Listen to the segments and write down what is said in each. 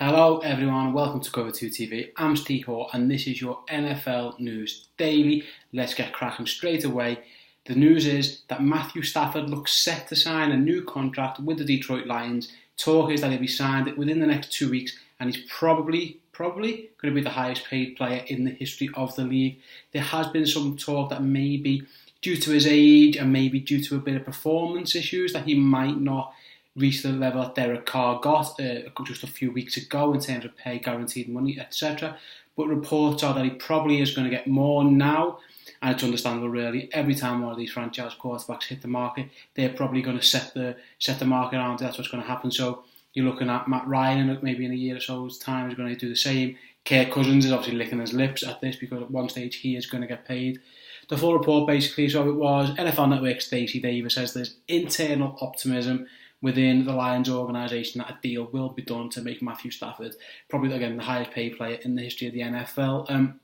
Hello everyone, welcome to Cover 2 TV. I'm Steve Hall and this is your NFL News Daily. Let's get cracking straight away. The news is that Matthew Stafford looks set to sign a new contract with the Detroit Lions. Talk is that he'll be signed within the next 2 weeks and he's probably going to be the highest paid player in the history of the league. There has been some talk that maybe due to his age and maybe due to a bit of performance issues that he might not reach the level that Derek Carr got just a few weeks ago in terms of pay, guaranteed money, etc. But reports are that he probably is going to get more now, and it's understandable really. Every time one of these franchise quarterbacks hit the market, they're probably going to set the market around. That's what's going to happen. So you're looking at Matt Ryan, and maybe in a year or so's time, is going to do the same. Kirk Cousins is obviously licking his lips at this because at one stage he is going to get paid. The full report basically, so it was NFL Network Stacey Davis says there's internal optimism within the Lions organisation that a deal will be done to make Matthew Stafford probably, again, the highest paid player in the history of the NFL.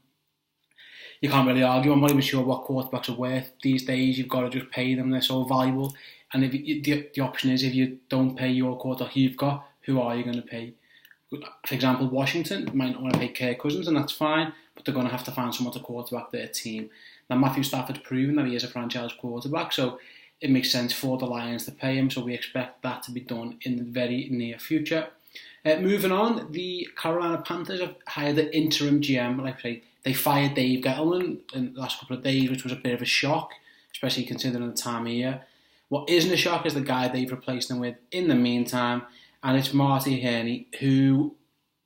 You can't really argue. I'm not even sure what quarterbacks are worth these days. You've got to just pay them. They're so valuable. And if the option is, if you don't pay your quarterback you've got, who are you going to pay? For example, Washington might not want to pay Kirk Cousins, and that's fine, but they're going to have to find someone to quarterback their team. Now, Matthew Stafford's proven that he is a franchise quarterback, so it makes sense for the Lions to pay him, so we expect that to be done in the very near future. Moving on, the Carolina Panthers have hired an interim GM. Like I say, they fired Dave Gettleman in the last couple of days, which was a bit of a shock, especially considering the time of year. What isn't a shock is the guy they've replaced him with in the meantime, and it's Marty Herney, who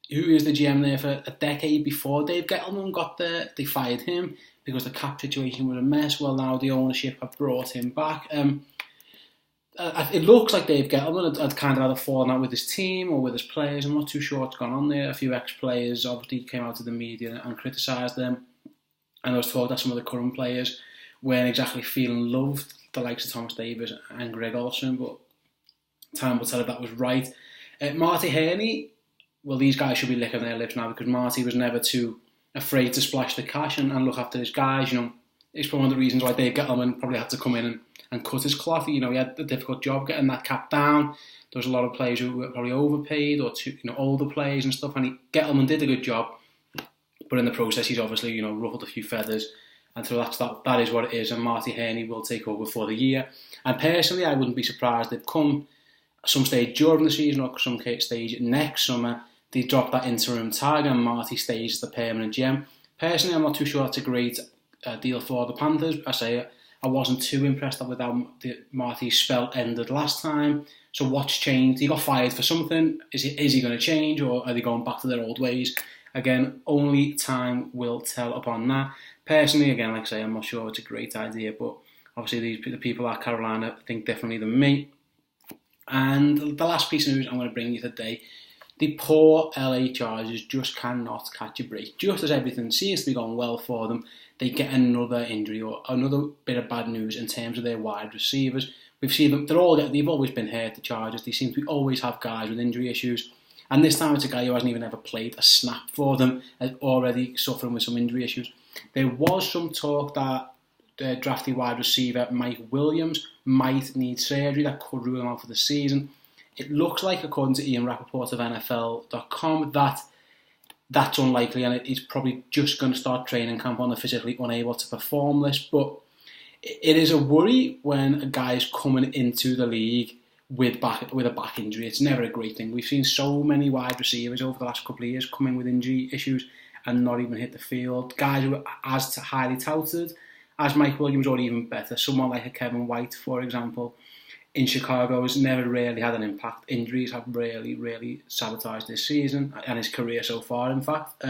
is the GM there for a decade before Dave Gettleman got there. They fired him because the cap situation was a mess. Well, now the ownership have brought him back. It looks like Dave Gettleman had kind of had a falling out with his team or with his players. I'm not too sure what's gone on there. A few ex-players obviously came out to the media and criticised them. And I was told that some of the current players weren't exactly feeling loved, the likes of Thomas Davis and Greg Olsen, but time will tell if that was right. Marty Herney, well, these guys should be licking their lips now because Marty was never too afraid to splash the cash and look after his guys. It's probably one of the reasons why Dave Gettleman probably had to come in and cut his cloth. He had a difficult job getting that cap down. There was a lot of players who were probably overpaid or older players and stuff, and Gettleman did a good job. But in the process, he's obviously ruffled a few feathers, and so that is what it is. And Marty Herney will take over for the year. And personally, I wouldn't be surprised if come some stage during the season or some stage next summer, they drop that interim tag and Marty stays the permanent GM. Personally, I'm not too sure that's a great deal for the Panthers. I wasn't too impressed with how Marty's spell ended last time. So what's changed? He got fired for something. Is he going to change, or are they going back to their old ways? Again, only time will tell upon that. Personally, again, like I say, I'm not sure it's a great idea, but obviously the people at Carolina think differently than me. And the last piece of news I'm going to bring you today, the poor LA Chargers just cannot catch a break. Just as everything seems to be going well for them, they get another injury or another bit of bad news in terms of their wide receivers. We've seen them; they've always been hurt. The Chargers, they seem to always have guys with injury issues, and this time it's a guy who hasn't even ever played a snap for them, and already suffering with some injury issues. There was some talk that the drafty wide receiver Mike Williams might need surgery that could rule him out for the season. It looks like, according to Ian Rappaport of NFL.com, that's unlikely, and he's probably just going to start training camp on the physically unable to perform list. But it is a worry when a guy is coming into the league with a back injury. It's never a great thing. We've seen so many wide receivers over the last couple of years coming with injury issues and not even hit the field. Guys who are as highly touted as Mike Williams, or even better, someone like a Kevin White, for example, in Chicago has never really had an impact. Injuries have really sabotaged his season and his career so far, in fact.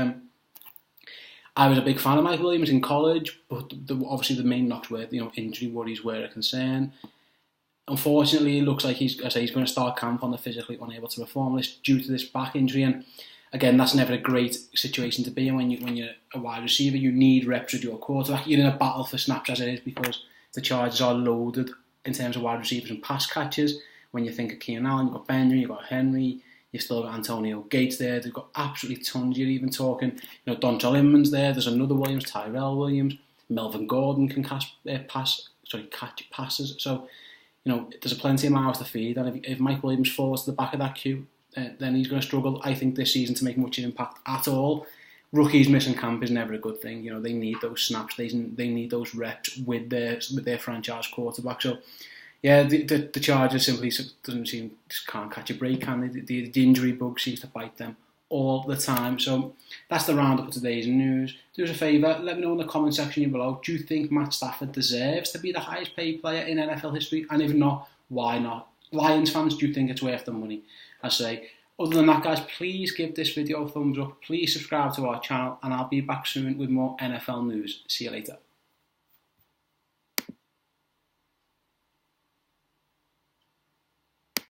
I was a big fan of Mike Williams in college, but obviously the main knocks were, injury worries were a concern. Unfortunately, it looks like he's going to start camp on the physically unable to perform list due to this back injury. And again, that's never a great situation to be in when you're a wide receiver. You need reps with your quarterback. You're in a battle for snaps as it is because the Chargers are loaded in terms of wide receivers and pass catchers. When you think of Keenan Allen, you've got Benry, you've got Henry, you've still got Antonio Gates there. They've got absolutely tons. You're even talking, Dontrell Inman's there. There's another Williams, Tyrell Williams. Melvin Gordon can catch passes. So, there's a plenty of mouths to feed. And if Mike Williams falls to the back of that queue, then he's going to struggle, I think, this season to make much impact at all. Rookies missing camp is never a good thing. They need those snaps, they need those reps with their franchise quarterback. So, yeah, the Chargers simply just can't catch a break, can they? The injury bug seems to bite them all the time. So that's the roundup of today's news. Do us a favour, let me know in the comment section below. Do you think Matt Stafford deserves to be the highest paid player in NFL history? And if not, why not? Lions fans, do you think it's worth the money? I say, other than that, guys, please give this video a thumbs up. Please subscribe to our channel, and I'll be back soon with more NFL news. See you later.